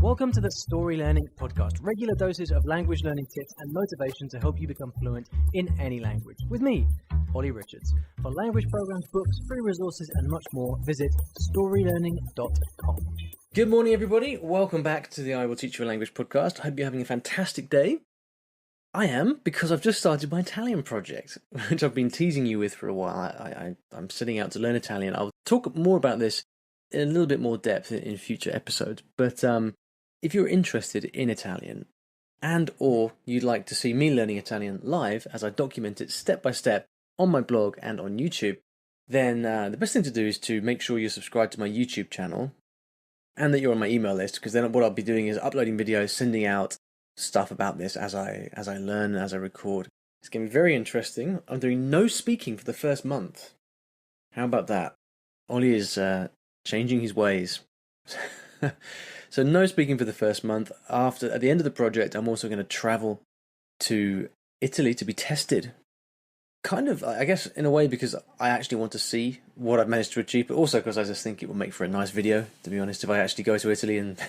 Welcome to the Story Learning Podcast, regular doses of language learning tips and motivation to help you become fluent in any language. With me, Olly Richards. For language programs, books, free resources, and much more, visit StoryLearning.com. Good morning, everybody. Welcome back to the I Will Teach You a Language podcast. I hope you're having a fantastic day. I am, because I've just started my Italian project, which I've been teasing you with for a while. I'm setting out to learn Italian. I'll talk more about this in a little bit more depth in future episodes. But if you're interested in Italian and or you'd like to see me learning Italian live as I document it step by step on my blog and on YouTube, then the best thing to do is to make sure you're subscribed to my YouTube channel and that you're on my email list, because then what I'll be doing is uploading videos, sending out stuff about this as I learn, as I record. It's going to be very interesting. I'm doing no speaking for the first month. How about that? Olly is changing his ways. So no speaking for the first month. At the end of the project, I'm also going to travel to Italy to be tested. Kind of, I guess, in a way, because I actually want to see what I've managed to achieve, but also because I just think it will make for a nice video, to be honest, if I actually go to Italy and,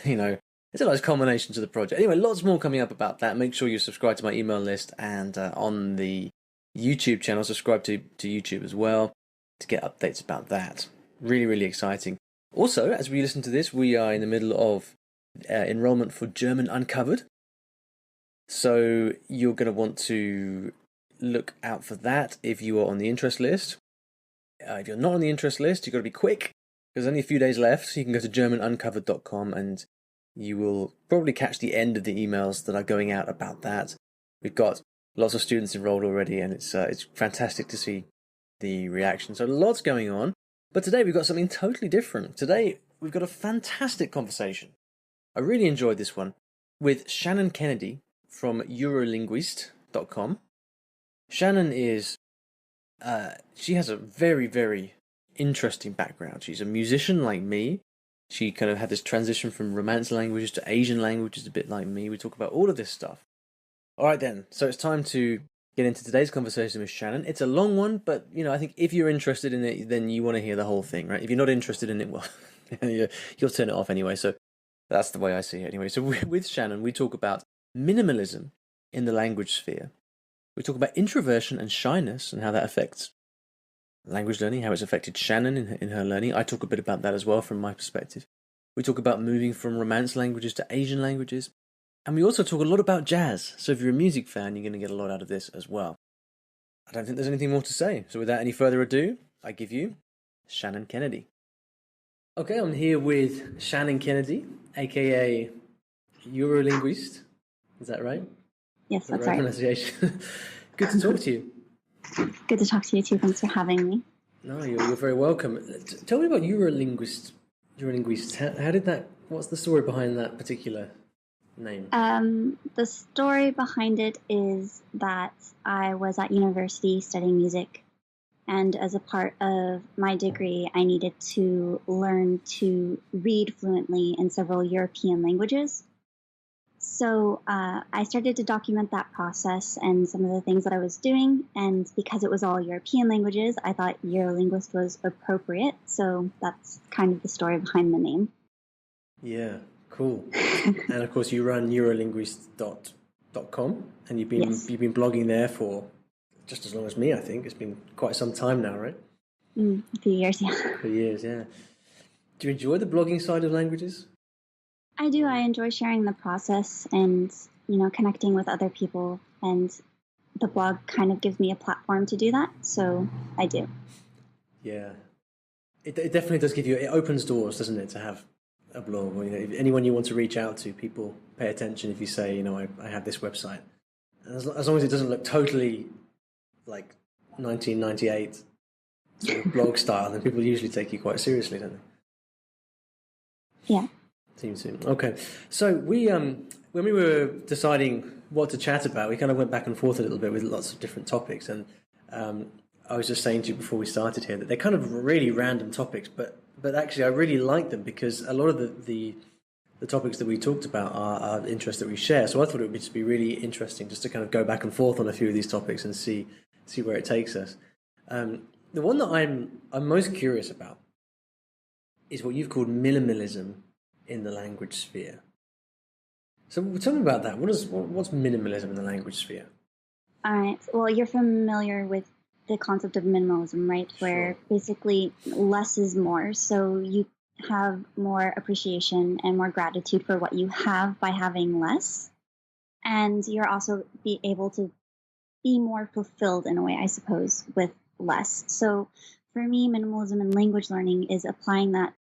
it's a nice culmination to the project. Anyway, lots more coming up about that. Make sure you subscribe to my email list and on the YouTube channel, subscribe to YouTube as well to get updates about that. Really, really exciting. Also, as we listen to this, we are in the middle of enrollment for German Uncovered. So you're going to want to look out for that if you are on the interest list. If you're not on the interest list, you've got to be quick. There's only a few days left. So you can go to germanuncovered.com and you will probably catch the end of the emails that are going out about that. We've got lots of students enrolled already, and it's fantastic to see the reaction. So lots going on. But today we've got something totally different. Today we've got a fantastic conversation. I really enjoyed this one with Shannon Kennedy from Eurolinguist.com. Shannon is, she has a very, very interesting background. She's a musician like me. She kind of had this transition from Romance languages to Asian languages, a bit like me. We talk about all of this stuff. All right then, so it's time to get into today's conversation with Shannon. It's a long one, but I think if you're interested in it, then you want to hear the whole thing, right? If you're not interested in it, well, you'll turn it off anyway. So that's the way I see it anyway. So with Shannon, we talk about minimalism in the language sphere. We talk about introversion and shyness and how that affects language learning, how it's affected Shannon in her learning. I talk a bit about that as well from my perspective. We talk about moving from Romance languages to Asian languages. And we also talk a lot about jazz. So if you're a music fan, you're going to get a lot out of this as well. I don't think there's anything more to say. So without any further ado, I give you Shannon Kennedy. Okay, I'm here with Shannon Kennedy, aka Eurolinguist. Is that right? Yes, that's right. Pronunciation. Good to talk to you. Good to talk to you too. Thanks for having me. No, you're very welcome. Tell me about Eurolinguist. How did that? What's the story behind that particular name? The story behind it is that I was at university studying music, and as a part of my degree, I needed to learn to read fluently in several European languages. So I started to document that process and some of the things that I was doing, and because it was all European languages, I thought Eurolinguist was appropriate, so that's kind of the story behind the name. Yeah, cool. And of course you run Eurolinguist.com, and you've been blogging there for just as long as me, I think. It's been quite some time now, right? A few years, yeah. A few years, yeah. Do you enjoy the blogging side of languages? I do. I enjoy sharing the process and, connecting with other people, and the blog kind of gives me a platform to do that, so I do. Yeah. It definitely does give you, it opens doors, doesn't it, to have a blog, or, if anyone you want to reach out to, people pay attention if you say, I have this website. And as long as it doesn't look totally like 1998 sort of blog style, then people usually take you quite seriously, don't they? Yeah. Seems to. Okay. So we, when we were deciding what to chat about, we kind of went back and forth a little bit with lots of different topics. And I was just saying to you before we started here that they're kind of really random topics, but actually I really like them because a lot of the topics that we talked about are interests that we share. So I thought it would just be really interesting just to kind of go back and forth on a few of these topics and see where it takes us. The one that I'm most curious about is what you've called minimalism in the language sphere. So tell me about that. What's minimalism in the language sphere? All right. Well, you're familiar with the concept of minimalism, right? Where basically less is more. So you have more appreciation and more gratitude for what you have by having less. And you're also be able to be more fulfilled in a way, I suppose, with less. So for me, minimalism in language learning is applying that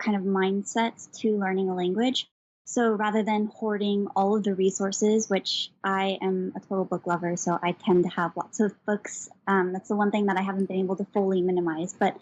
kind of mindset to learning a language. So rather than hoarding all of the resources, which I am a total book lover, so I tend to have lots of books. That's the one thing that I haven't been able to fully minimize. But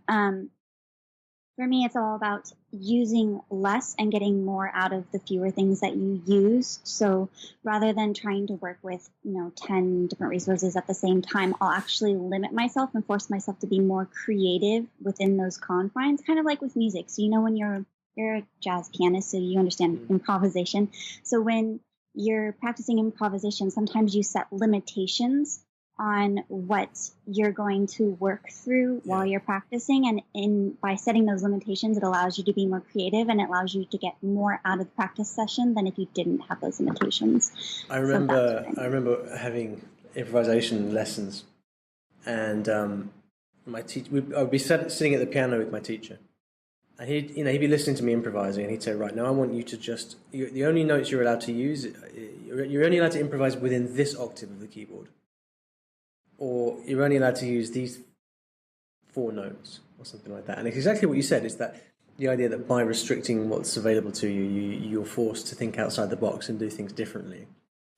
for me, it's all about using less and getting more out of the fewer things that you use. So rather than trying to work with, 10 different resources at the same time, I'll actually limit myself and force myself to be more creative within those confines, kind of like with music. So, when you're a jazz pianist, so you understand improvisation. So when you're practicing improvisation, sometimes you set limitations on what you're going to work through while you're practicing. And by setting those limitations, it allows you to be more creative and it allows you to get more out of the practice session than if you didn't have those limitations. I remember having improvisation lessons, and my teacher, I would be sitting at the piano with my teacher, and he'd be listening to me improvising, and he'd say, "Right, now I want you to the only notes you're allowed to use, you're only allowed to improvise within this octave of the keyboard. Or you're only allowed to use these 4 notes," or something like that. And it's exactly what you said, is that the idea that by restricting what's available to you, you're forced to think outside the box and do things differently.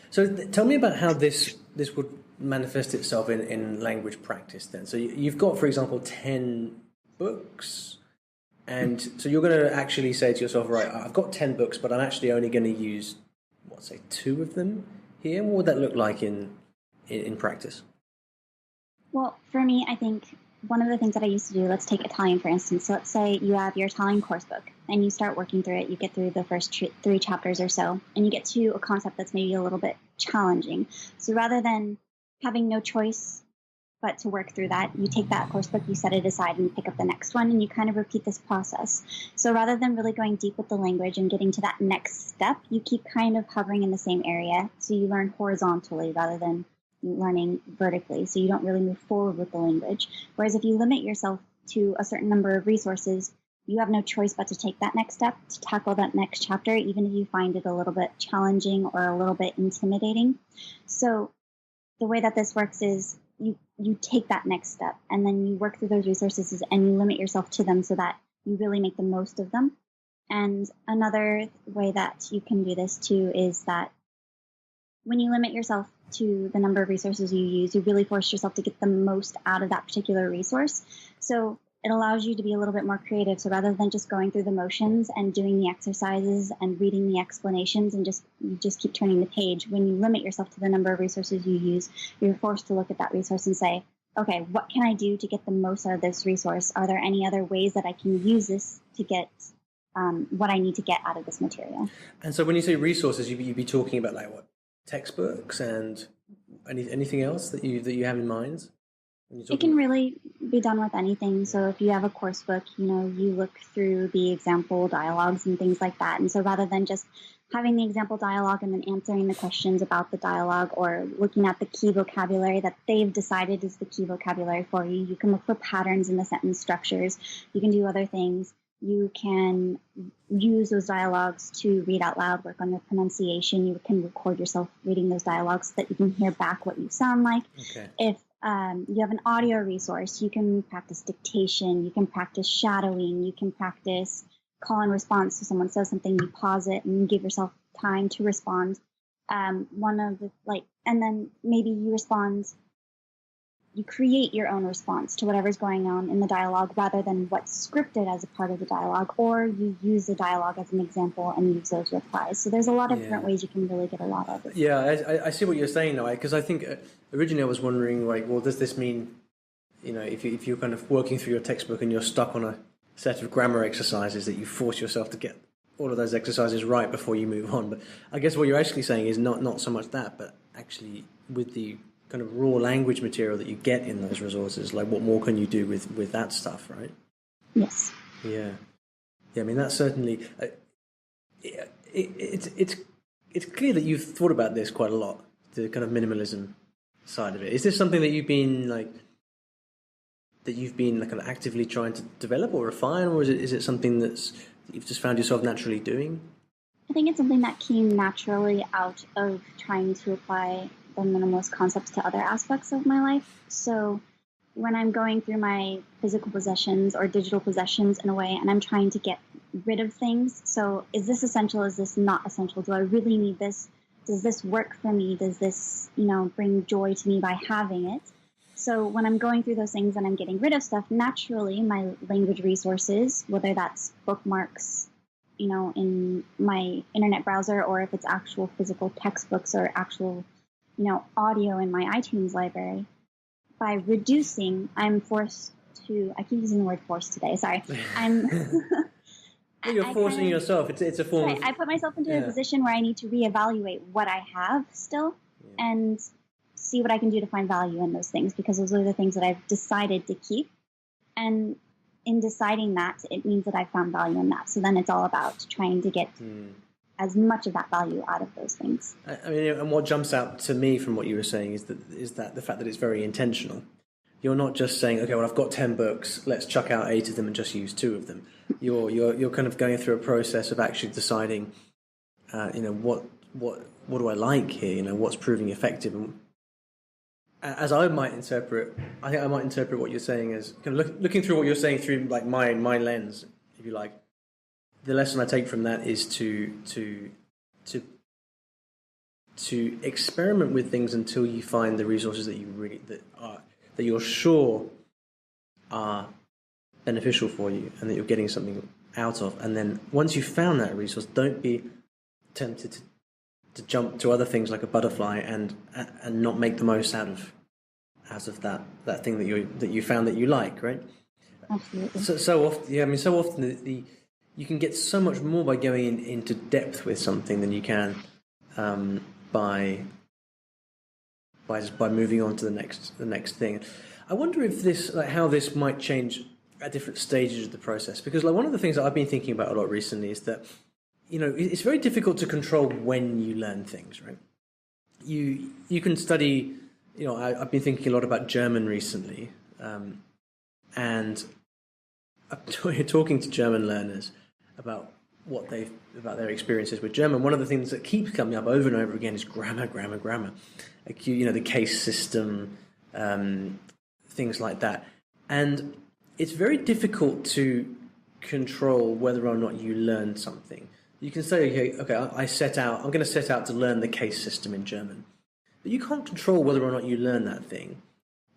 So tell me about how this would manifest itself in language practice then. So you've got, for example, 10 books, and so you're going to actually say to yourself, right, I've got 10 books, but I'm actually only going to use, 2 of them here? What would that look like in practice? Well, for me, I think one of the things that I used to do, let's take Italian, for instance. So let's say you have your Italian course book and you start working through it. You get through the first 3 chapters or so, and you get to a concept that's maybe a little bit challenging. So rather than having no choice but to work through that, you take that course book, you set it aside, and you pick up the next one, and you kind of repeat this process. So rather than really going deep with the language and getting to that next step, you keep kind of hovering in the same area. So you learn horizontally rather than learning vertically, so you don't really move forward with the language. Whereas if you limit yourself to a certain number of resources, you have no choice but to take that next step, to tackle that next chapter, even if you find it a little bit challenging or a little bit intimidating. So the way that this works is you take that next step and then you work through those resources and you limit yourself to them so that you really make the most of them. And another way that you can do this too is that when you limit yourself to the number of resources you use, you really force yourself to get the most out of that particular resource. So it allows you to be a little bit more creative. So rather than just going through the motions and doing the exercises and reading the explanations and you just keep turning the page, when you limit yourself to the number of resources you use, you're forced to look at that resource and say, okay, what can I do to get the most out of this resource? Are there any other ways that I can use this to get what I need to get out of this material? And so when you say resources, you'd be talking about like what? Textbooks and anything else that you have in mind? It can really be done with anything. So if you have a course book, you look through the example dialogues and things like that. And so rather than just having the example dialogue and then answering the questions about the dialogue or looking at the key vocabulary that they've decided is the key vocabulary for you, you can look for patterns in the sentence structures. You can do other things. You can use those dialogues to read out loud, work on your pronunciation. You can record yourself reading those dialogues so that you can hear back what you sound like. Okay. If you have an audio resource, you can practice dictation, you can practice shadowing, you can practice call and response. So someone says something, you pause it and you give yourself time to respond. And then maybe you respond. You create your own response to whatever's going on in the dialogue rather than what's scripted as a part of the dialogue, or you use the dialogue as an example and use those replies. So there's a lot of different ways you can really get a lot of it. Yeah, I see what you're saying now, because I think originally I was wondering, like, well, does this mean, if you're kind of working through your textbook and you're stuck on a set of grammar exercises that you force yourself to get all of those exercises right before you move on? But I guess what you're actually saying is not so much that, but actually with the kind of raw language material that you get in those resources, like what more can you do with that stuff, right? Yes. Yeah. I mean, that's certainly it's it's clear that you've thought about this quite a lot, the kind of minimalism side of it. Is this something that you've been kind of actively trying to develop or refine, or is it something that you've just found yourself naturally doing? I think it's something that came naturally out of trying to apply the minimalist concepts to other aspects of my life. So when I'm going through my physical possessions or digital possessions in a way, and I'm trying to get rid of things. So is this essential? Is this not essential? Do I really need this? Does this work for me? Does this, bring joy to me by having it? So when I'm going through those things and I'm getting rid of stuff, naturally my language resources, whether that's bookmarks, in my internet browser, or if it's actual physical textbooks or actual, audio in my iTunes library, by reducing, I'm forced to, I keep using the word forced today, sorry. Well, you're forcing yourself. It's a form of... I put myself into a position where I need to reevaluate what I have still and see what I can do to find value in those things, because those are the things that I've decided to keep. And in deciding that, it means that I've found value in that. So then it's all about trying to get as much of that value out of those things. I mean, and what jumps out to me from what you were saying is that the fact that it's very intentional. You're not just saying, okay, well, I've got 10 books, let's chuck out 8 of them and just use 2 of them. You're kind of going through a process of actually deciding, what do I like here? What's proving effective? And as I might interpret, I think I might interpret what you're saying as kind of looking through what you're saying through like my lens, if you like. The lesson I take from that is to experiment with things until you find the resources that that you're sure are beneficial for you and that you're getting something out of. And then once you've found that resource, don't be tempted to jump to other things like a butterfly and not make the most out of that thing that you found that you like, right? Absolutely. So often, so often you can get so much more by going into depth with something than you can by moving on to the next thing. I wonder if this, like, how this might change at different stages of the process, because like one of the things that I've been thinking about a lot recently is that it's very difficult to control when you learn things, right? You can study. I've been thinking a lot about German recently, and I'm talking to German learners about about their experiences with German. One of the things that keeps coming up over and over again is grammar. Like the case system, things like that, and it's very difficult to control whether or not you learn something. You can say, okay, I'm going to set out to learn the case system in German. But you can't control whether or not you learn that thing.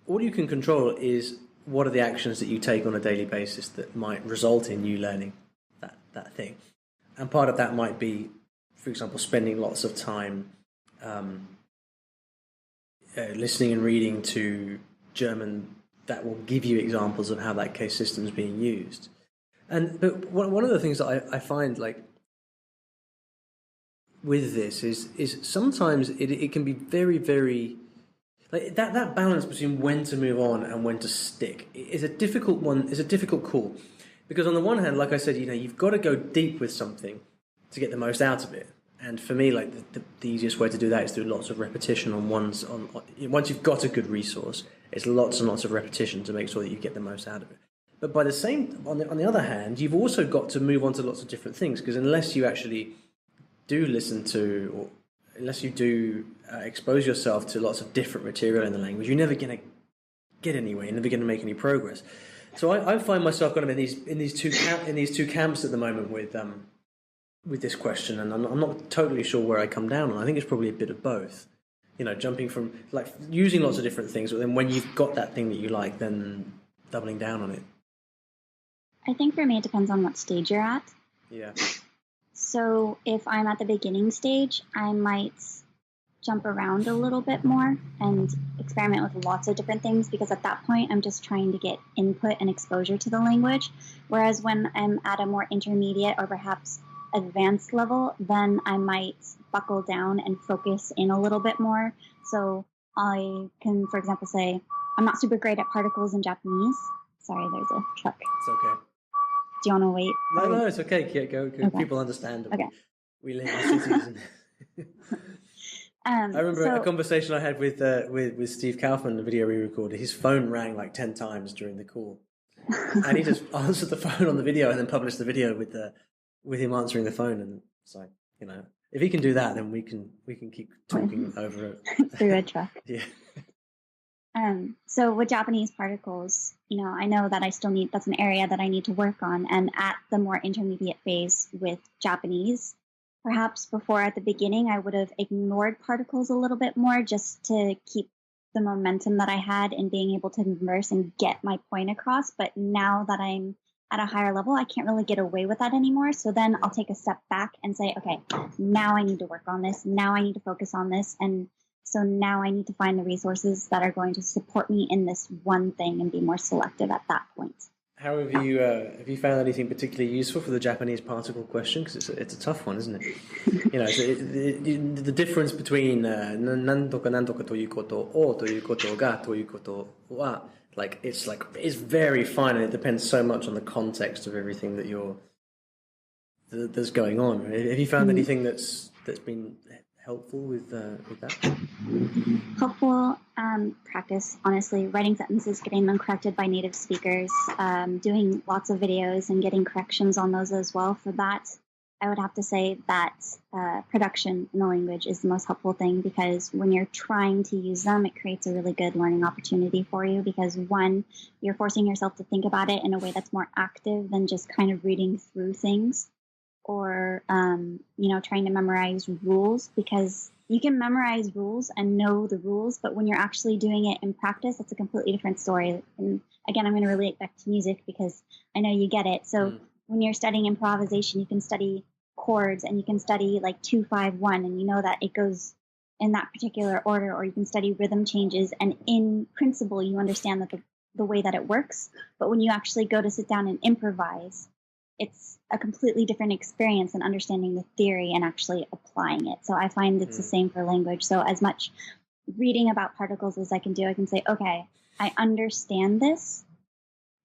All you can control is what are the actions that you take on a daily basis that might result in you learning that thing. And part of that might be, for example, spending lots of time listening and reading to German that will give you examples of how that case system is being used. But one of the things that I find, like, with this is sometimes it can be very, very, like, that balance between when to move on and when to stick is a difficult one. It's a difficult call, because on the one hand, like I said, you've got to go deep with something to get the most out of it. And for me, like, the easiest way to do that is through lots of repetition once you've got a good resource, it's lots and lots of repetition to make sure that you get the most out of it. But by the same, on the other hand, you've also got to move on to lots of different things, because unless you actually do listen to, or unless you do expose yourself to lots of different material in the language, you're never going to get anywhere. You're never going to make any progress. So I find myself kind of in these two camps at the moment with this question, and I'm not totally sure where I come down on. I think it's probably a bit of both. Jumping from, like, using lots of different things, but then when you've got that thing that you like, then doubling down on it. I think for me it depends on what stage you're at. Yeah. So if I'm at the beginning stage, I might jump around a little bit more and experiment with lots of different things, because at that point I'm just trying to get input and exposure to the language. Whereas when I'm at a more intermediate or perhaps advanced level, then I might buckle down and focus in a little bit more. So I can, for example, say, I'm not super great at particles in Japanese. Sorry, there's a truck. It's okay. Do you want to wait? No, it's okay. Yeah, go. Okay. People understand. Okay. We live in cities. I remember a conversation I had with Steve Kaufman, the video we recorded. His phone rang like 10 times during the call, and he just answered the phone on the video and then published the video with him answering the phone. And it's like, if he can do that, then we can keep talking over it through a truck. Yeah. So with Japanese particles, I know that that's an area that I need to work on. And at the more intermediate phase with Japanese, perhaps before at the beginning, I would have ignored particles a little bit more just to keep the momentum that I had in being able to converse and get my point across. But now that I'm at a higher level, I can't really get away with that anymore. So then I'll take a step back and say, okay, now I need to work on this. Now I need to focus on this. And so now I need to find the resources that are going to support me in this one thing and be more selective at that point. How have you found anything particularly useful for the Japanese particle question? Because it's a tough one, isn't it? So the difference between nantoka nantoka toyu koto o toyu koto ga toyu koto wa, it's very fine, and it depends so much on the context of everything that's going on. Have you found anything that's been helpful with that? Helpful practice, honestly. Writing sentences, getting them corrected by native speakers, doing lots of videos and getting corrections on those as well. For that, I would have to say that production in the language is the most helpful thing, because when you're trying to use them, it creates a really good learning opportunity for you, because one, you're forcing yourself to think about it in a way that's more active than just kind of reading through things, or trying to memorize rules, because you can memorize rules and know the rules, but when you're actually doing it in practice, it's a completely different story. And again, I'm going to relate back to music because I know you get it. So when you're studying improvisation, you can study chords and you can study like 2-5-1, and you know that it goes in that particular order, or you can study rhythm changes, and in principle you understand that the way that it works. But when you actually go to sit down and improvise, it's a completely different experience than understanding the theory and actually applying it. So I find it's the same for language. So as much reading about particles as I can do, I can say, okay, I understand this,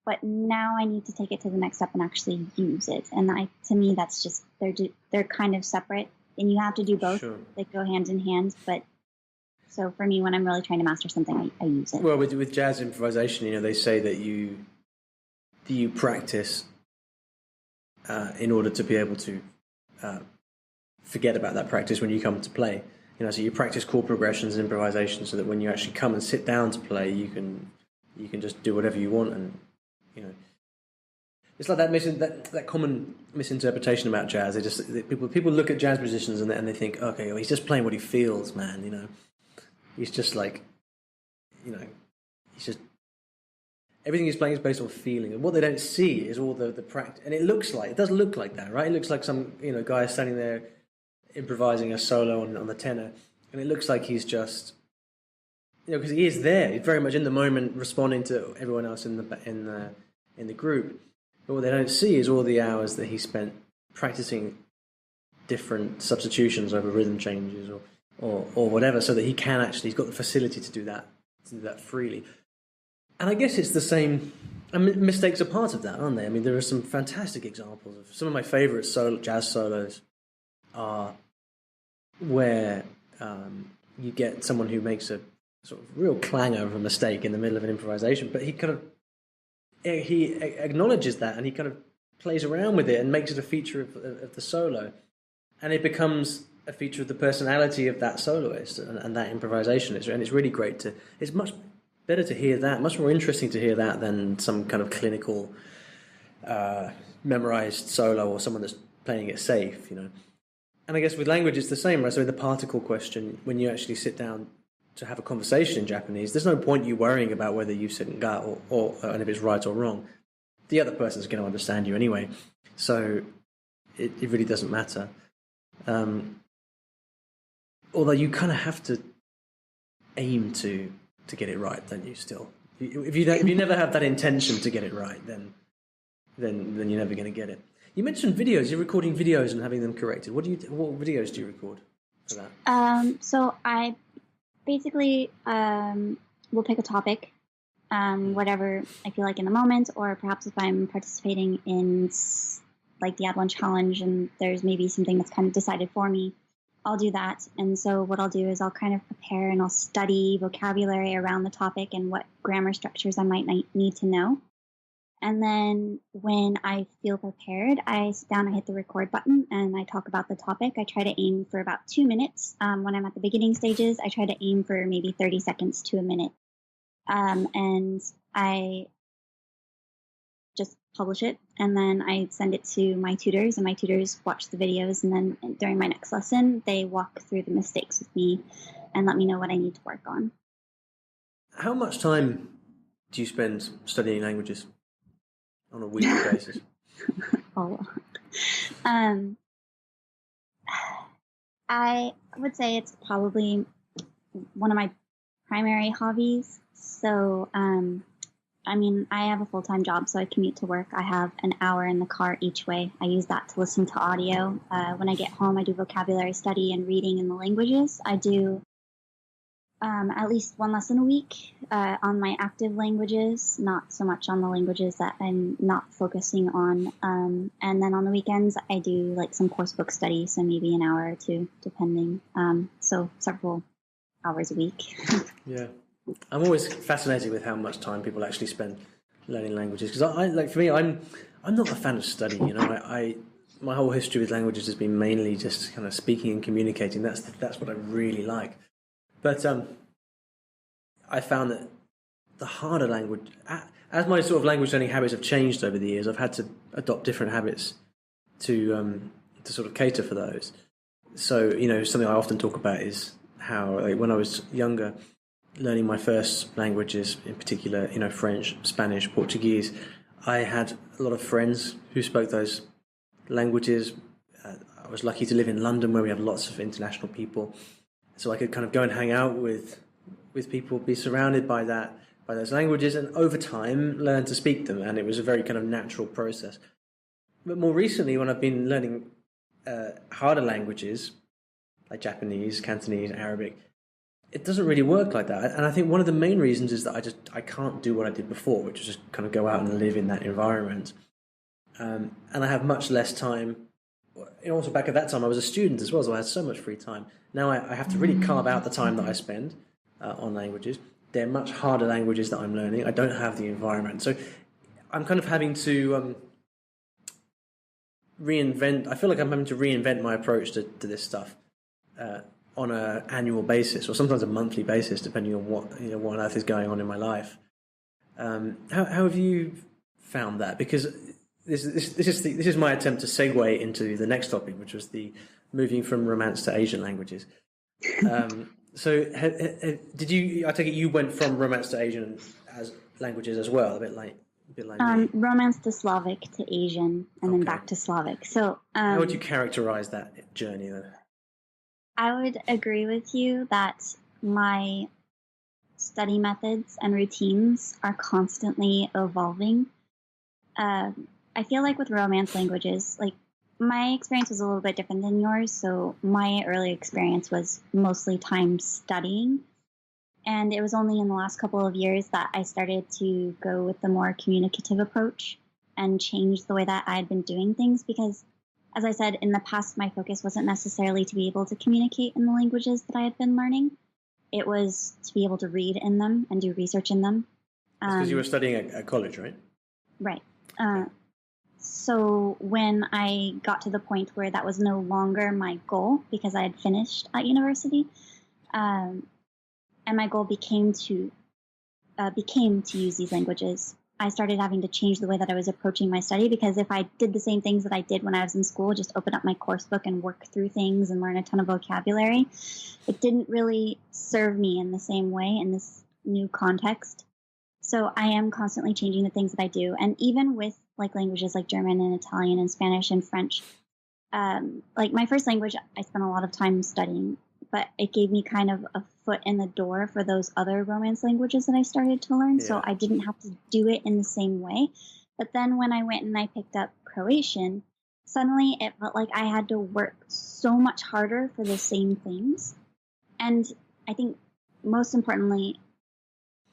but now I need to take it to the next step and actually use it. And to me, that's just, they're kind of separate, and you have to do both. Sure. They go hand in hand. But so for me, when I'm really trying to master something, I use it. Well, with jazz improvisation, they say that you practice in order to be able to forget about that practice when you come to play. So you practice chord progressions and improvisation, so that when you actually come and sit down to play, you can just do whatever you want. And it's like that common misinterpretation about jazz. People look at jazz musicians and they think, okay, well, he's just playing what he feels, man. He's just like, he's just. Everything he's playing is based on feeling, and what they don't see is all the practice. And it does look like that, right? It looks like some guy standing there improvising a solo on the tenor, and it looks like he's just because he is there, he's very much in the moment, responding to everyone else in the group. But what they don't see is all the hours that he spent practicing different substitutions over rhythm changes or whatever, so that he's got the facility to do that freely. And I guess it's the same. Mistakes are part of that, aren't they? I mean, there are some fantastic examples of some of my favorite jazz solos are where you get someone who makes a sort of real clanger of a mistake in the middle of an improvisation, but he acknowledges that, and he kind of plays around with it and makes it a feature of the solo, and it becomes a feature of the personality of that soloist and that improvisation. And it's really great it's much better to hear that, much more interesting to hear that than some kind of clinical memorized solo or someone that's playing it safe, And I guess with language it's the same, right? So in the particle question, when you actually sit down to have a conversation in Japanese, there's no point you worrying about whether you said ga or and if it's right or wrong. The other person's going to understand you anyway, so it really doesn't matter. Although you kind of have to aim to get it right, don't you? Still, if you never have that intention to get it right, then you're never going to get it. You mentioned videos. You're recording videos and having them corrected. What videos do you record for that? So I basically will pick a topic, whatever I feel like in the moment, or perhaps if I'm participating in like the Ad One challenge and there's maybe something that's kind of decided for me, I'll do that. And so what I'll do is I'll kind of prepare and I'll study vocabulary around the topic and what grammar structures I might need to know. And then when I feel prepared, I sit down, I hit the record button, and I talk about the topic. I try to aim for about 2 minutes. When I'm at the beginning stages, I try to aim for maybe 30 seconds to a minute. And I just publish it, and then I send it to my tutors, and my tutors watch the videos, and then during my next lesson, they walk through the mistakes with me and let me know what I need to work on. How much time do you spend studying languages on a weekly basis? A lot. I would say it's probably one of my primary hobbies. So, I mean, I have a full-time job, so I commute to work. I have an hour in the car each way. I use that to listen to audio. When I get home, I do vocabulary study and reading in the languages. I do at least one lesson a week on my active languages, not so much on the languages that I'm not focusing on. And then on the weekends, I do like some course book study, so maybe an hour or two, depending. So several hours a week. Yeah. I'm always fascinated with how much time people actually spend learning languages, because I like, for me, I'm not a fan of study. You know, my whole history with languages has been mainly just kind of speaking and communicating. That's what I really like. But I found that the harder language, as my sort of language learning habits have changed over the years, I've had to adopt different habits to sort of cater for those. So, you know, something I often talk about is how, like, when I was younger, learning my first languages, in particular, you know, French, Spanish, Portuguese, I had a lot of friends who spoke those languages. I was lucky to live in London, where we have lots of international people, so I could kind of go and hang out with people, be surrounded by those languages, and over time learn to speak them. And it was a very kind of natural process. But more recently, when I've been learning harder languages like Japanese, Cantonese, Arabic, it doesn't really work like that. And I think one of the main reasons is that I can't do what I did before, which is just kind of go out and live in that environment. And I have much less time. And also back at that time, I was a student as well, so I had so much free time. Now I have to really carve out the time that I spend on languages. They're much harder languages that I'm learning. I don't have the environment. So I'm kind of having to reinvent. I feel like I'm having to reinvent my approach to this stuff on an annual basis, or sometimes a monthly basis, depending on what on earth is going on in my life. How have you found that? Because this is my attempt to segue into the next topic, which was the moving from Romance to Asian languages. So did you? I take it you went from Romance to Asian as languages as well, a bit like me. Romance to Slavic to Asian, and then back to Slavic. So how would you characterize that journey then? I would agree with you that my study methods and routines are constantly evolving. I feel like with Romance languages, like, my experience was a little bit different than yours. So my early experience was mostly time studying. And it was only in the last couple of years that I started to go with the more communicative approach and change the way that I had been doing things. Because, as I said, in the past, my focus wasn't necessarily to be able to communicate in the languages that I had been learning. It was to be able to read in them and do research in them. That's because you were studying at college, right? Right. So when I got to the point where that was no longer my goal, because I had finished at university, and my goal became to use these languages, I started having to change the way that I was approaching my study, because if I did the same things that I did when I was in school, just open up my course book and work through things and learn a ton of vocabulary, it didn't really serve me in the same way in this new context. So I am constantly changing the things that I do. And even with like languages like German and Italian and Spanish and French, like my first language, I spent a lot of time studying, but it gave me kind of a foot in the door for those other Romance languages that I started to learn. Yeah. So I didn't have to do it in the same way. But then when I went and I picked up Croatian, suddenly it felt like I had to work so much harder for the same things. And I think most importantly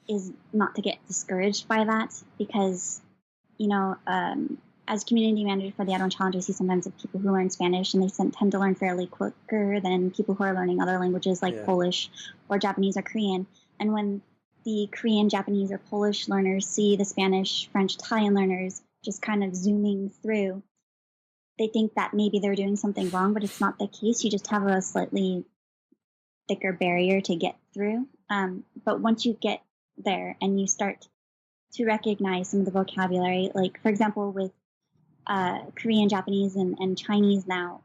is not to get discouraged by that, because, as community manager for the Adult Challenge, I see sometimes of people who learn Spanish, and they tend to learn fairly quicker than people who are learning other languages like Polish or Japanese or Korean. And when the Korean, Japanese, or Polish learners see the Spanish, French, Italian learners just kind of zooming through, they think that maybe they're doing something wrong, but it's not the case. You just have a slightly thicker barrier to get through. But once you get there and you start to recognize some of the vocabulary, like, for example, with Korean, Japanese, and Chinese now,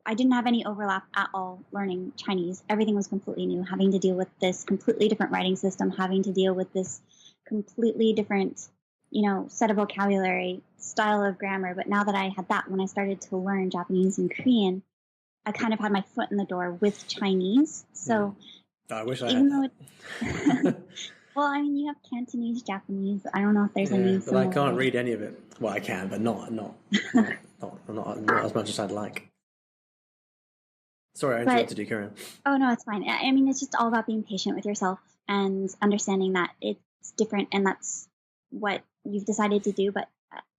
I didn't have any overlap at all learning Chinese. Everything was completely new, having to deal with this completely different writing system, having to deal with this completely different, set of vocabulary, style of grammar. But now that I had that, when I started to learn Japanese and Korean, I kind of had my foot in the door with Chinese. So I wish I even had though well, I mean, you have Cantonese, Japanese. I don't know if there's any. But I can't read any of it. Well, I can, but not as much as I'd like. Sorry, I interrupted you, Karen. Oh, no, it's fine. I mean, it's just all about being patient with yourself and understanding that it's different and that's what you've decided to do. But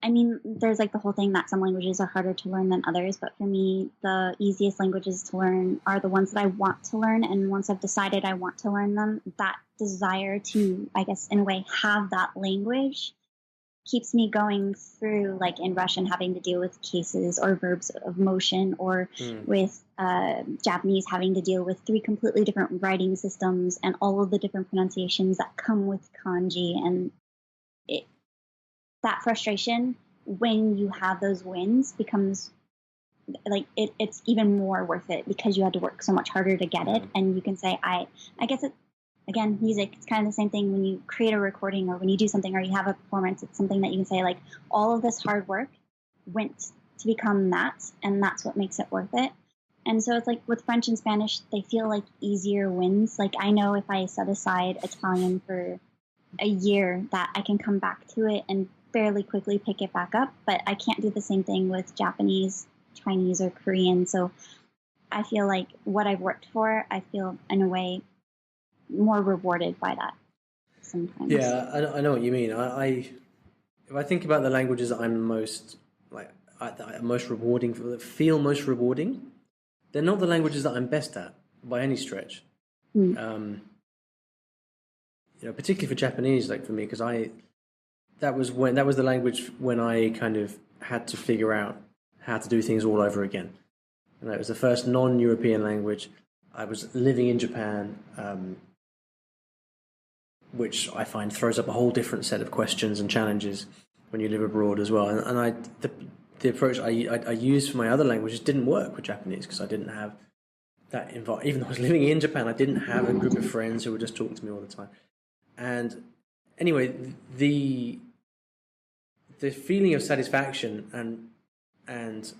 I mean, there's like the whole thing that some languages are harder to learn than others. But for me, the easiest languages to learn are the ones that I want to learn. And once I've decided I want to learn them, that desire to, I guess, in a way, have that language keeps me going through, like in Russian, having to deal with cases or verbs of motion, or with Japanese, having to deal with 3 completely different writing systems and all of the different pronunciations that come with kanji. And that frustration, when you have those wins, becomes like it's even more worth it because you had to work so much harder to get it. And you can say, I guess it. Again, music, it's kind of the same thing when you create a recording or when you do something or you have a performance. It's something that you can say, like, all of this hard work went to become that, and that's what makes it worth it. And so it's like with French and Spanish, they feel like easier wins. Like, I know if I set aside Italian for a year that I can come back to it and fairly quickly pick it back up, but I can't do the same thing with Japanese, Chinese, or Korean. So I feel like what I've worked for, I feel in a way more rewarded by that sometimes. Yeah, I know what you mean. If I think about the languages that I'm most most rewarding, that feel most rewarding, they're not the languages that I'm best at by any stretch. Particularly for Japanese, like for me, because that was the language when I kind of had to figure out how to do things all over again. And it was the first non-European language. I was living in Japan, which I find throws up a whole different set of questions and challenges when you live abroad as well. And the approach I used for my other languages didn't work with Japanese because I didn't have that environment. Even though I was living in Japan, I didn't have a group of friends who were just talking to me all the time. And anyway, the feeling of satisfaction and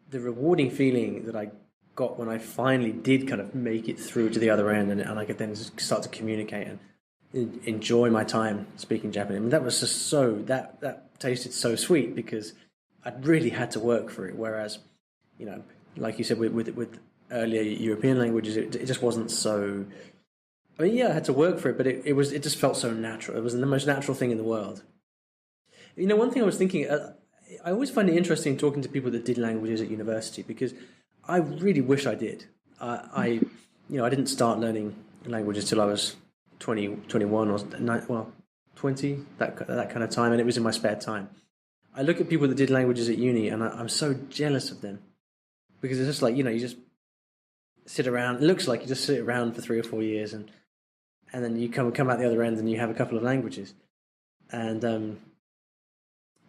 the rewarding feeling that I got when I finally did kind of make it through to the other end, and I could then start to communicate and enjoy my time speaking Japanese. I mean, that was just that tasted so sweet because I'd really had to work for it. Whereas, like you said, with earlier European languages, it just wasn't so. I mean, yeah, I had to work for it, but it just felt so natural. It was the most natural thing in the world. One thing I was thinking, I always find it interesting talking to people that did languages at university because I really wish I did. I didn't start learning languages till I was 20, 21 or 20, that kind of time, and it was in my spare time. I look at people that did languages at uni, and I'm so jealous of them because it's just like you just sit around. It looks like you just sit around for 3 or 4 years, and then you come out the other end, and you have a couple of languages, and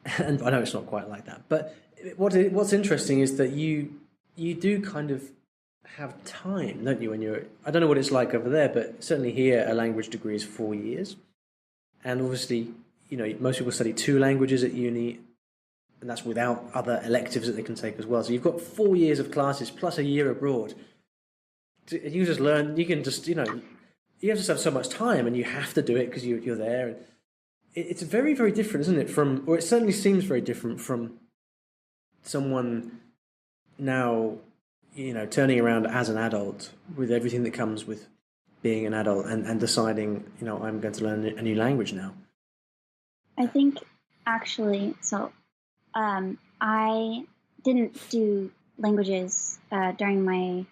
I know it's not quite like that. But what's interesting is that you do kind of have time, don't you? When I don't know what it's like over there, but certainly here a language degree is 4 years, and obviously most people study 2 languages at uni, and that's without other electives that they can take as well. So you've got 4 years of classes plus a year abroad. You just learn. You can just you have to have so much time, and you have to do it because you're there. And it's very, very different, isn't it? Or it certainly seems very different from someone now, turning around as an adult with everything that comes with being an adult and deciding, I'm going to learn a new language now. I think actually, I didn't do languages during my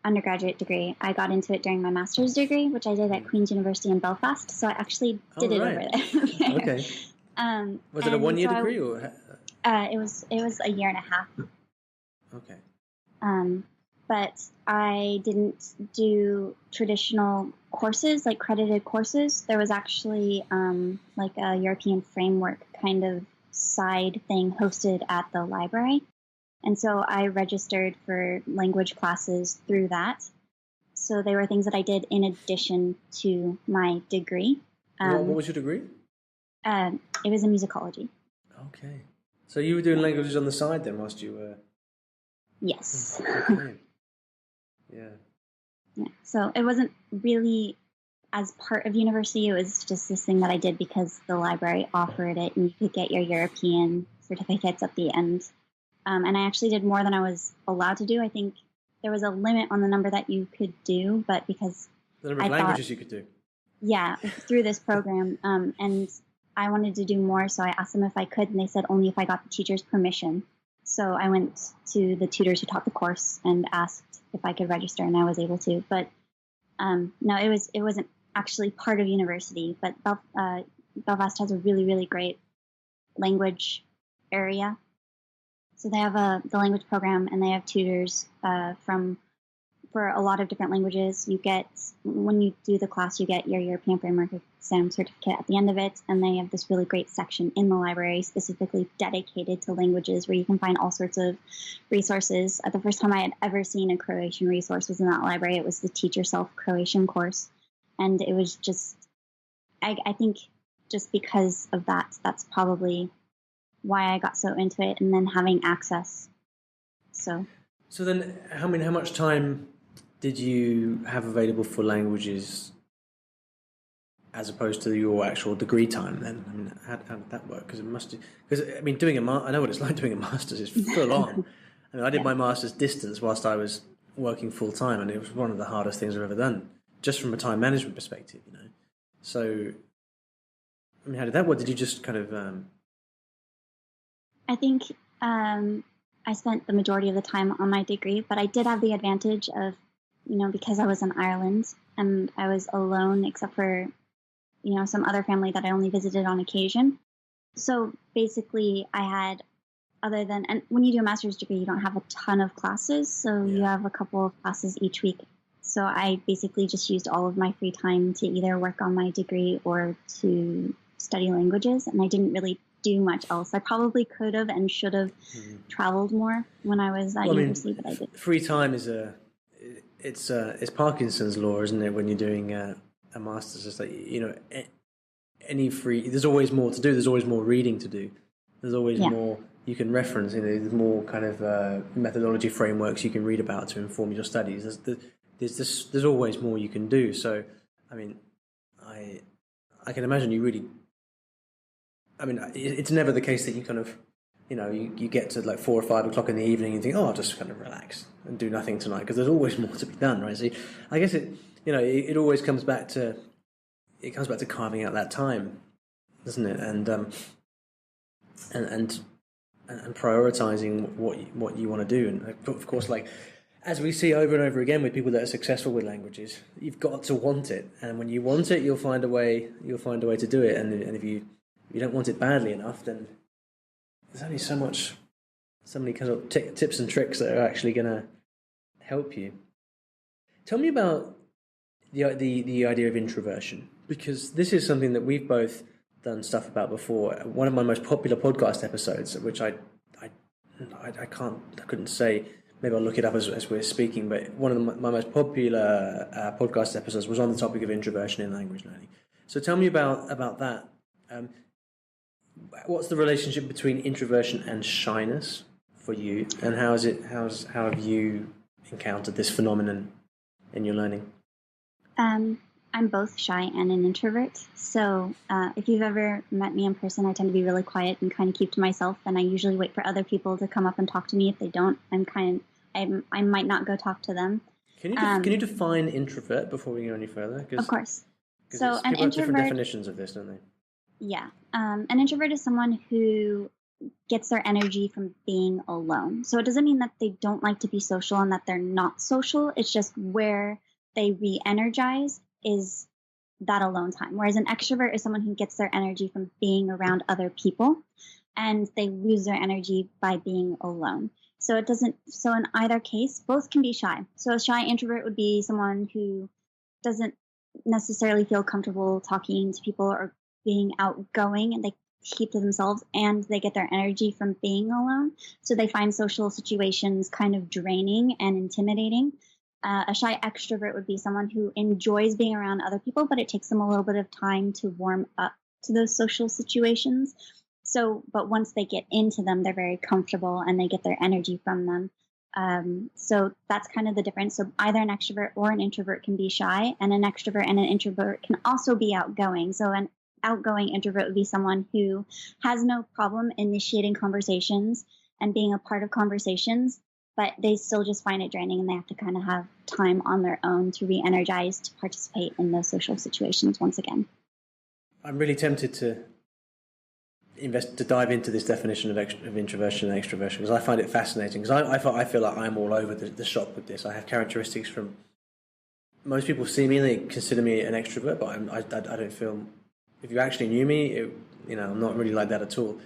undergraduate degree. I got into it during my master's degree, which I did at Queen's University in Belfast. So I actually did it over there. Okay. Was it a 1-year degree or? It was a year and a half. Okay. But I didn't do traditional courses, like credited courses. There was actually like a European framework kind of side thing hosted at the library. And so I registered for language classes through that. So they were things that I did in addition to my degree. What was your degree? It was in musicology. Okay. So you were doing languages on the side then whilst you were... Yes. Okay. Yeah. So it wasn't really as part of university. It was just this thing that I did because the library offered it and you could get your European certificates at the end. And I actually did more than I was allowed to do. I think there was a limit on the number that you could do, but because the number of languages you could do. Yeah, through this program. And I wanted to do more, so I asked them if I could, and they said only if I got the teacher's permission. So I went to the tutors who taught the course and asked if I could register, and I was able to. But no, it wasn't actually part of university. But Belfast has a really, really great language area. So they have the language program, and they have tutors for a lot of different languages. You get, when you do the class, you get your European Framework Exam certificate at the end of it, and they have this really great section in the library specifically dedicated to languages where you can find all sorts of resources. The first time I had ever seen a Croatian resource was in that library. It was the Teach Yourself Croatian course, and it was just, I think just because of that, that's probably why I got so into it, and then having access. So then, how much time did you have available for languages as opposed to your actual degree time then? I mean, how did that work? Because I mean, I know what it's like doing a master's. It's full on. I mean, I did my master's distance whilst I was working full time, and it was one of the hardest things I've ever done, just from a time management perspective, you know. So, I mean, how did that work? Did you just kind of... I think I spent the majority of the time on my degree, but I did have the advantage of, you know, because I was in Ireland and I was alone except for, you know, some other family that I only visited on occasion. So basically I had, and when you do a master's degree, you don't have a ton of classes. So you have a couple of classes each week. So I basically just used all of my free time to either work on my degree or to study languages. And I didn't really do much else. I probably could have and should have traveled more when I was at university, but I didn't. Free time is it's Parkinson's law, isn't it? When you're doing a master's, it's like, you know, there's always more to do. There's always more reading to do. There's always more you can reference. You know, there's more kind of methodology frameworks you can read about to inform your studies. There's always more you can do. So, I mean, I can imagine you really. I mean, it's never the case that you kind of, you know, you get to like 4 or 5 o'clock in the evening and you think, oh, I'll just kind of relax and do nothing tonight, because there's always more to be done, right? So I guess it always comes back to carving out that time, doesn't it? And prioritizing what you want to do. And of course, like as we see over and over again with people that are successful with languages, you've got to want it, and when you want it, you'll find a way to do it. And if you don't want it badly enough, then there's only so many kind of tips and tricks that are actually going to help you. Tell me about the idea of introversion, because this is something that we've both done stuff about before. One of my most popular podcast episodes, which I couldn't say, maybe I'll look it up as we're speaking, but one of my most popular podcast episodes was on the topic of introversion in language learning. So tell me about that. What's the relationship between introversion and shyness for you, and how have you encountered this phenomenon in your learning? I'm both shy and an introvert. So if you've ever met me in person, I tend to be really quiet and kind of keep to myself. And I usually wait for other people to come up and talk to me. If they don't, I might not go talk to them. Can you define introvert before we go any further? Of course. So an introvert, different definitions of this, don't they? Yeah. An introvert is someone who gets their energy from being alone. So it doesn't mean that they don't like to be social and that they're not social. It's just where they re-energize is that alone time. Whereas an extrovert is someone who gets their energy from being around other people, and they lose their energy by being alone. So in either case, both can be shy. So a shy introvert would be someone who doesn't necessarily feel comfortable talking to people or being outgoing, and they keep to themselves, and they get their energy from being alone. So they find social situations kind of draining and intimidating. A shy extrovert would be someone who enjoys being around other people, but it takes them a little bit of time to warm up to those social situations. So, but once they get into them, they're very comfortable and they get their energy from them. So that's kind of the difference. So either an extrovert or an introvert can be shy, and an extrovert and an introvert can also be outgoing. So an outgoing introvert would be someone who has no problem initiating conversations and being a part of conversations, but they still just find it draining, and they have to kind of have time on their own to re-energize to participate in those social situations once again. I'm really tempted to dive into this definition of introversion and extroversion, because I find it fascinating, because I feel like I'm all over the shop with this. I have characteristics from, most people see me and they consider me an extrovert, but I don't feel, if you actually knew me, I'm not really like that at all.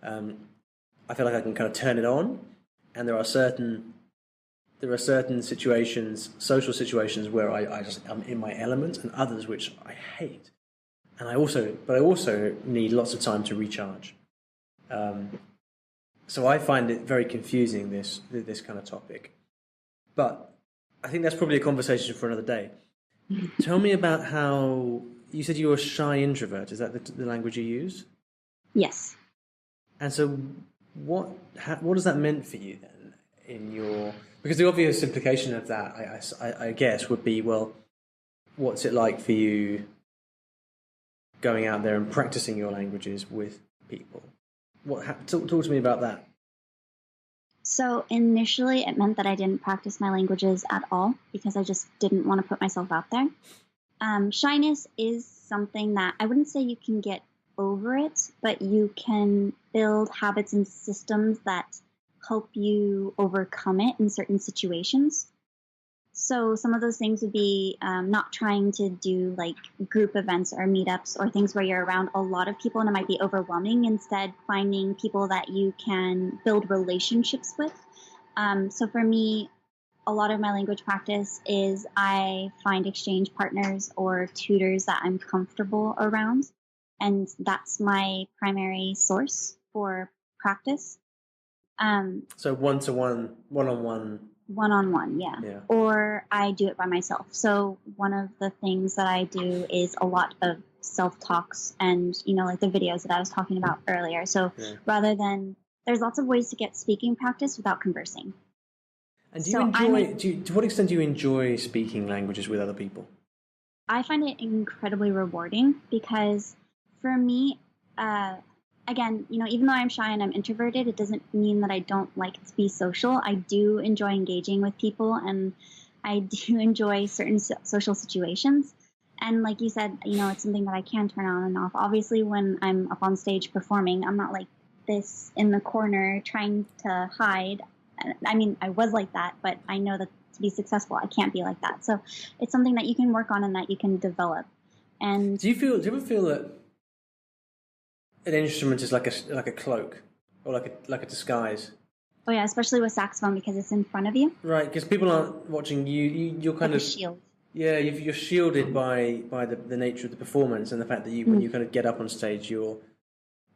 I feel like I can kind of turn it on, and there are certain situations, social situations, where I'm in my element, and others which I hate. And I also need lots of time to recharge. So I find it very confusing, this kind of topic. But I think that's probably a conversation for another day. Tell me about how you said you were a shy introvert. Is that the language you use? Yes. And so what does that mean for you then? Because the obvious implication of that, I guess, would be, well, what's it like for you going out there and practicing your languages with people? Talk to me about that. So initially it meant that I didn't practice my languages at all because I just didn't want to put myself out there. Shyness is something that I wouldn't say you can get over it, but you can build habits and systems that help you overcome it in certain situations. So some of those things would be not trying to do like group events or meetups or things where you're around a lot of people and it might be overwhelming. Instead, finding people that you can build relationships with. So for me, a lot of my language practice is I find exchange partners or tutors that I'm comfortable around. And that's my primary source for practice. So one-to-one, one-on-one. One-on-one, yeah. Or I do it by myself. So one of the things that I do is a lot of self-talks and, like the videos that I was talking about earlier. So rather than, there's lots of ways to get speaking practice without conversing. And to what extent do you enjoy speaking languages with other people? I find it incredibly rewarding because for me, again, even though I'm shy and I'm introverted, it doesn't mean that I don't like to be social. I do enjoy engaging with people, and I do enjoy certain social situations. And like you said, it's something that I can turn on and off. Obviously, when I'm up on stage performing, I'm not like this in the corner trying to hide. I mean, I was like that, but I know that to be successful, I can't be like that. So it's something that you can work on and that you can develop. And do you ever feel that an instrument is like a cloak or like a disguise? Oh yeah, especially with saxophone because it's in front of you. Right, because people aren't watching you. You're kind of a shield. Yeah, you're shielded by the nature of the performance and the fact that when you kind of get up on stage, you're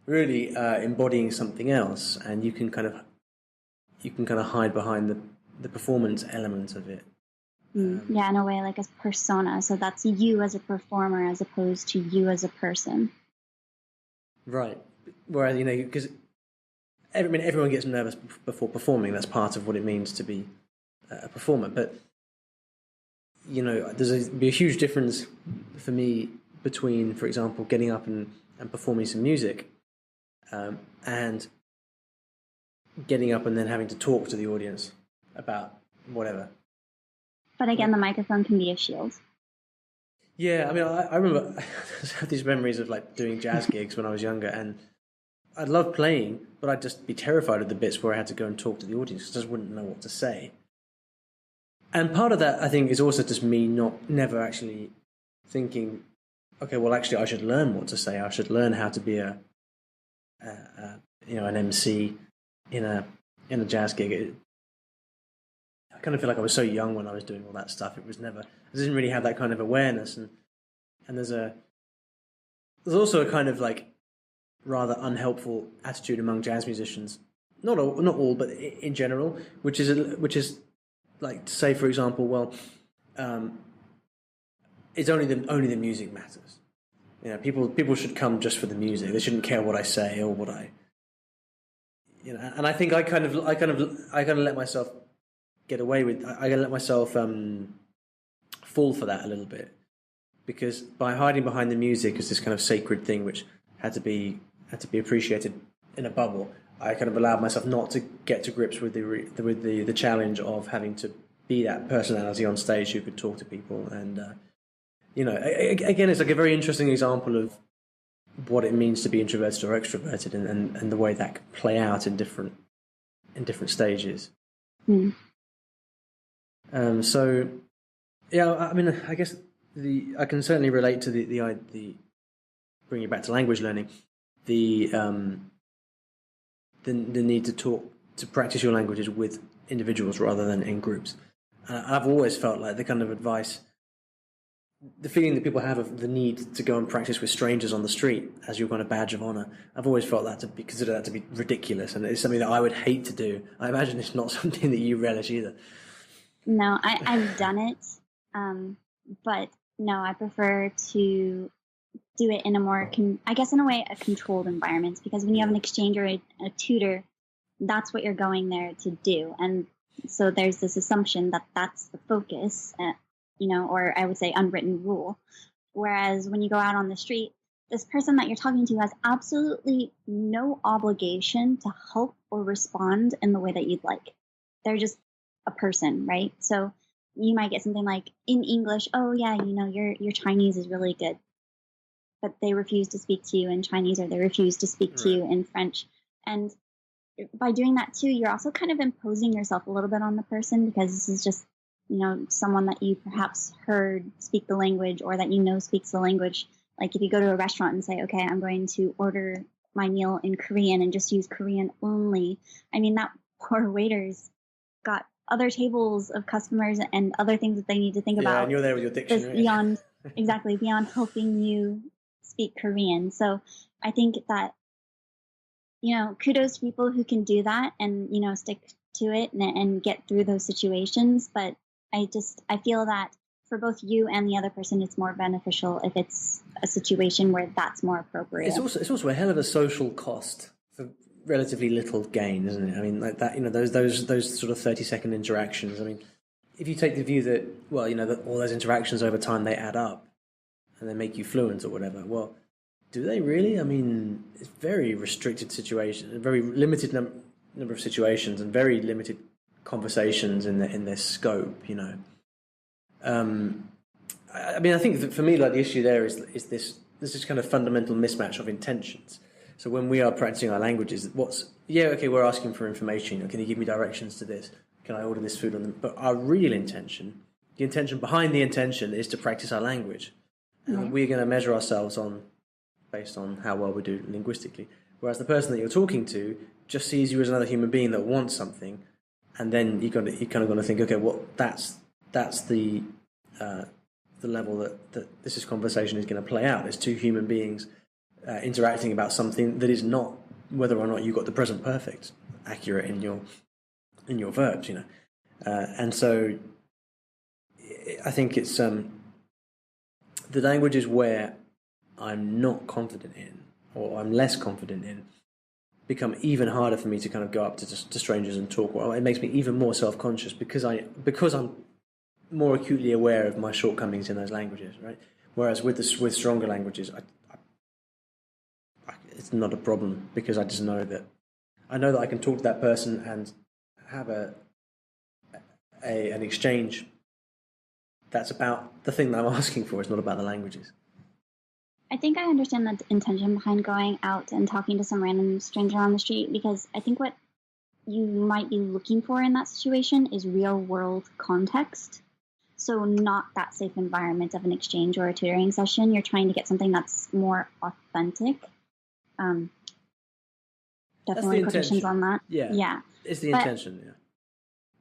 really embodying something else, and you can kind of hide behind the performance element of it. Yeah, in a way, like a persona. So that's you as a performer as opposed to you as a person. Right. Whereas, because everyone gets nervous before performing. That's part of what it means to be a performer. But, there's be a huge difference for me between, for example, getting up and performing some music and getting up and then having to talk to the audience about whatever. But again, the microphone can be a shield. Yeah, I mean, I remember I have these memories of like doing jazz gigs when I was younger, and I'd love playing, but I'd just be terrified of the bits where I had to go and talk to the audience because I just wouldn't know what to say. And part of that, I think, is also just me never actually thinking, okay, well, actually, I should learn what to say. I should learn how to be an MC in a jazz gig. I kind of feel like I was so young when I was doing all that stuff. I didn't really have that kind of awareness. And there's also a kind of like rather unhelpful attitude among jazz musicians. Not all, but in general, which is like to say, for example, well, it's only the music matters. You know, people should come just for the music. They shouldn't care what I say or what I, you know. And I think I kind of let myself get away with. I let myself fall for that a little bit, because by hiding behind the music as this kind of sacred thing which had to be appreciated in a bubble, I kind of allowed myself not to get to grips with the challenge of having to be that personality on stage who could talk to people. And again, it's like a very interesting example of what it means to be introverted or extroverted, and the way that can play out in different stages. Mm. So, yeah, I mean, I guess I can certainly relate to the bringing it back to language learning, the need to practice your languages with individuals rather than in groups. I've always felt like the kind of advice, the feeling that people have of the need to go and practice with strangers on the street as your kind of badge of honor. I've always felt consider that to be ridiculous, and it's something that I would hate to do. I imagine it's not something that you relish either. No, I've done it, but no, I prefer to do it in a more, I guess in a way, a controlled environment, because when you have an exchange or a tutor, that's what you're going there to do. And so there's this assumption that that's the focus, or I would say unwritten rule. Whereas when you go out on the street, this person that you're talking to has absolutely no obligation to help or respond in the way that you'd like. They're just a person, right? So you might get something like in English, oh yeah, your Chinese is really good, but they refuse to speak to you in Chinese, or they refuse to speak to you in French. And by doing that too, you're also kind of imposing yourself a little bit on the person, because this is just, someone that you perhaps heard speak the language, or that speaks the language. Like if you go to a restaurant and say, okay, I'm going to order my meal in Korean and just use Korean only. I mean, that poor waiter's got other tables of customers and other things that they need to think about. And you're there with your dictionary. Beyond helping you speak Korean. So I think that, kudos to people who can do that and, stick to it and get through those situations. But I feel that for both you and the other person, it's more beneficial if it's a situation where that's more appropriate. It's also a hell of a social cost for relatively little gain, isn't it? I mean, like that, those sort of 30-second interactions. I mean, if you take the view that, well, that all those interactions over time, they add up and they make you fluent or whatever. Well, do they really? I mean, it's very restricted situation, a very limited number of situations, and very limited conversations in their scope. I mean, I think that for me, like the issue there is this kind of fundamental mismatch of intentions. So when we are practicing our languages, we're asking for information. Can you give me directions to this? Can I order this food on them? But our real intention, the intention behind the intention, is to practice our language. And we're going to measure ourselves based on how well we do linguistically. Whereas the person that you're talking to just sees you as another human being that wants something, and then you're kind of going to think, okay, well, that's the level that this conversation is going to play out. It's two human beings interacting about something that is not whether or not you got the present perfect accurate in your verbs, and so I think it's the languages where I'm not confident in, or I'm less confident in, become even harder for me to kind of go up to strangers and talk. Well, it makes me even more self-conscious because I'm more acutely aware of my shortcomings in those languages, right? Whereas with stronger languages, it's not a problem, because I just know that I can talk to that person and have an exchange that's about the thing that I'm asking for. It's not about the languages. I think I understand the intention behind going out and talking to some random stranger on the street, because I think what you might be looking for in that situation is real world context. So not that safe environment of an exchange or a tutoring session. You're trying to get something that's more authentic. Definitely quotations on that. Yeah. It's the intention, yeah.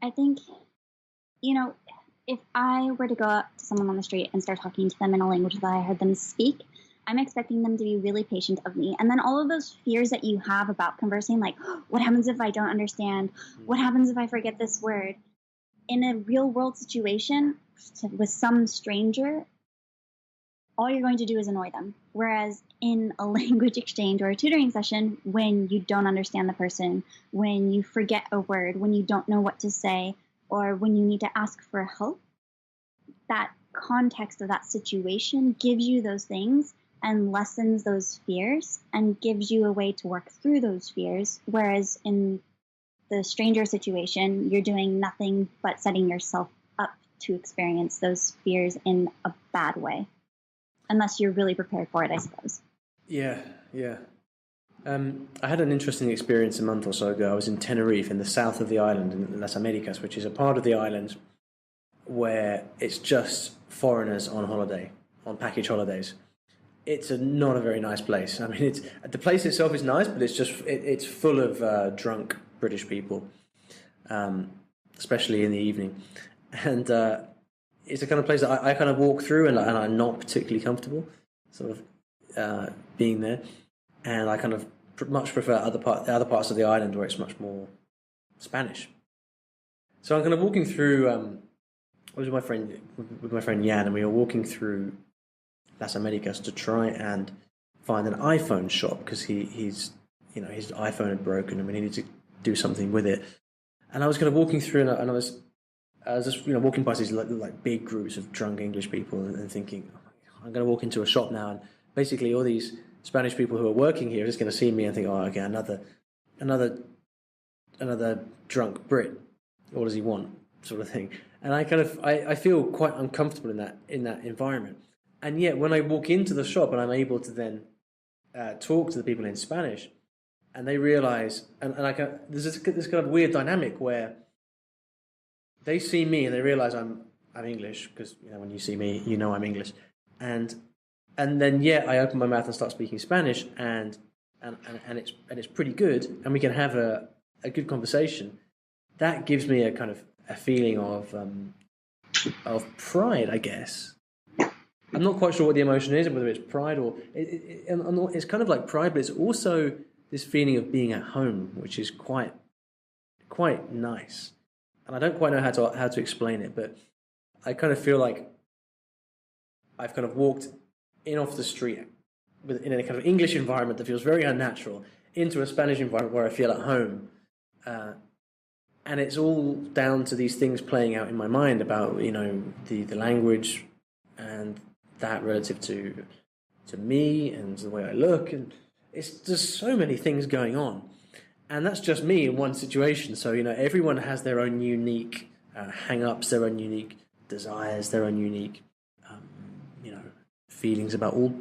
I think, if I were to go up to someone on the street and start talking to them in a language that I heard them speak, I'm expecting them to be really patient of me. And then all of those fears that you have about conversing, like, what happens if I don't understand? What happens if I forget this word? In a real world situation with some stranger, all you're going to do is annoy them. Whereas in a language exchange or a tutoring session, when you don't understand the person, when you forget a word, when you don't know what to say, or when you need to ask for help, that context of that situation gives you those things and lessens those fears and gives you a way to work through those fears. Whereas in the stranger situation, you're doing nothing but setting yourself up to experience those fears in a bad way. Unless you're really prepared for it, I suppose. Yeah. I had an interesting experience a month or so ago. I was in Tenerife, in the south of the island, in Las Americas, which is a part of the island where it's just foreigners on holiday, on package holidays. It's not a very nice place. I mean, the place itself is nice, but it's full of drunk British people, especially in the evening. And it's the kind of place that I kind of walk through, and I'm not particularly comfortable sort of being there. And I kind of much prefer the other parts of the island where it's much more Spanish. So I'm kind of walking through. I was with my friend Jan, and we were walking through Las Americas to try and find an iPhone shop, because his iPhone had broken and we needed to do something with it. And I was kind of walking through, and I was just walking past these like big groups of drunk English people, and thinking, oh, I'm going to walk into a shop now, and basically all these Spanish people who are working here are just going to see me and think, oh, okay, another drunk Brit. What does he want, sort of thing. And I feel quite uncomfortable in that environment. And yet, when I walk into the shop and I'm able to then talk to the people in Spanish, and they realize, and there's this kind of weird dynamic where they see me and they realize I'm English, because when you see me, I'm English, and then I open my mouth and start speaking Spanish, and it's pretty good, and we can have a good conversation. That gives me a kind of a feeling of pride, I guess. I'm not quite sure what the emotion is, whether it's pride or it's kind of like pride, but it's also this feeling of being at home, which is quite nice. And I don't quite know how to explain it, but I kind of feel like I've kind of walked in off the street in a kind of English environment that feels very unnatural into a Spanish environment where I feel at home. And it's all down to these things playing out in my mind about the language and that relative to me and the way I look, and it's just so many things going on, and that's just me in one situation. So everyone has their own unique hang-ups, their own unique desires, their own unique feelings about all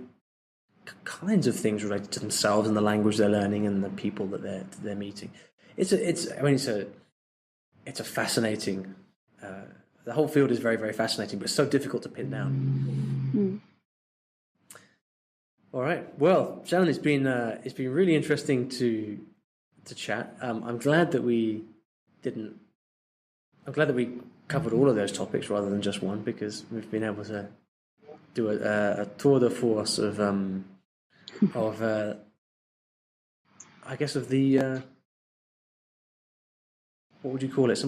kinds of things related to themselves and the language they're learning and the people that they're meeting. It's a fascinating. The whole field is very, very fascinating, but it's so difficult to pin down. All right. Well, Shannon, it's been really interesting to chat. I'm glad that we covered all of those topics rather than just one, because we've been able to do a tour de force of I guess of the what would you call it?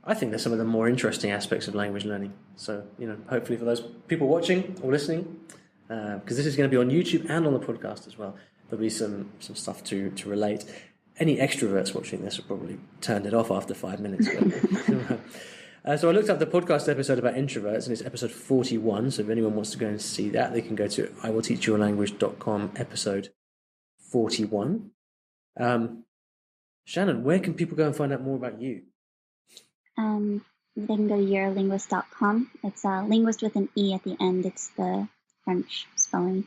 I think there's some of the more interesting aspects of language learning. So, hopefully for those people watching or listening, because this is going to be on YouTube and on the podcast as well, there'll be some stuff to relate. Any extroverts watching this will probably turn it off after 5 minutes. So I looked up the podcast episode about introverts, and it's episode 41. So if anyone wants to go and see that, they can go to iwillteachyourlanguage.com, episode 41. Shannon, where can people go and find out more about you? they can go to eurolinguist.com. It's linguist with an E at the end. It's the French spelling,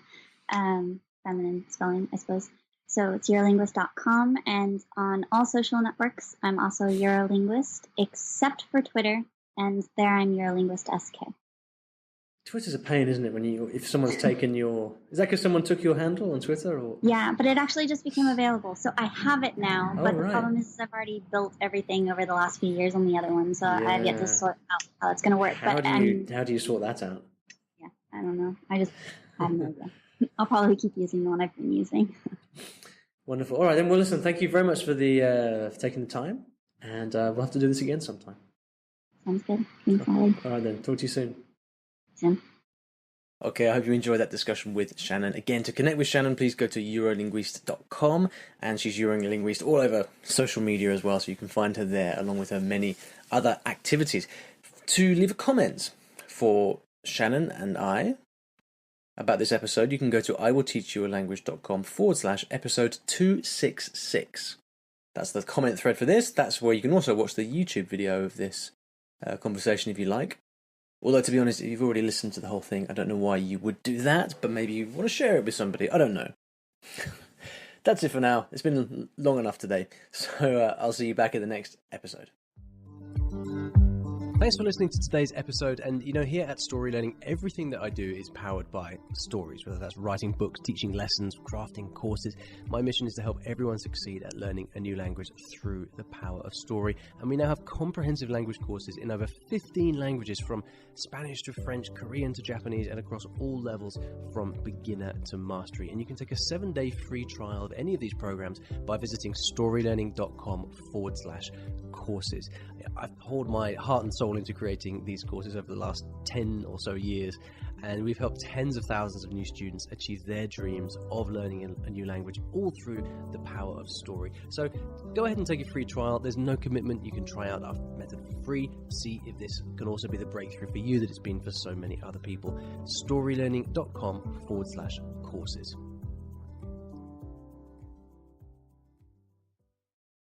feminine spelling, I suppose. So it's eurolinguist.com, and on all social networks, I'm also Eurolinguist, except for Twitter, and there I'm Eurolinguist SK. Twitter's a pain, isn't it? If someone's taken your, is that because someone took your handle on Twitter? Or? Yeah, but it actually just became available, so I have it now. Oh, but the right. problem is I've already built everything over the last few years on the other one, so I've yet to sort out how it's going to work. How do you sort that out? Yeah, I don't know. I have no idea. I'll probably keep using the one I've been using. Wonderful. All right, then. Well, listen, thank you very much for for taking the time, and we'll have to do this again sometime. Sounds good. Thanks, Olly. All right, then. Talk to you soon. Soon. Okay, I hope you enjoyed that discussion with Shannon. Again, to connect with Shannon, please go to eurolinguist.com, and she's Eurolinguist all over social media as well, so you can find her there along with her many other activities. To leave a comment for Shannon and I about this episode, you can go to iwillteachyoualanguage.com/episode 266. That's the comment thread for this. That's where you can also watch the YouTube video of this conversation if you like. Although, to be honest, if you've already listened to the whole thing, I don't know why you would do that, but maybe you want to share it with somebody. I don't know. That's it for now. It's been long enough today, so I'll see you back at the next episode. Thanks for listening to today's episode, and here at Story Learning, everything that I do is powered by stories, whether that's writing books, teaching lessons, crafting courses. My mission is to help everyone succeed at learning a new language through the power of story, and we now have comprehensive language courses in over 15 languages, from Spanish to French, Korean to Japanese, and across all levels from beginner to mastery. And you can take a 7-day free trial of any of these programs by visiting storylearning.com/courses. I've poured my heart and soul into creating these courses over the last 10 or so years, and we've helped tens of thousands of new students achieve their dreams of learning a new language, all through the power of story. So go ahead and take a free trial. There's no commitment. You can try out our method for free. See if this can also be the breakthrough for you that it's been for so many other people. storylearning.com/courses.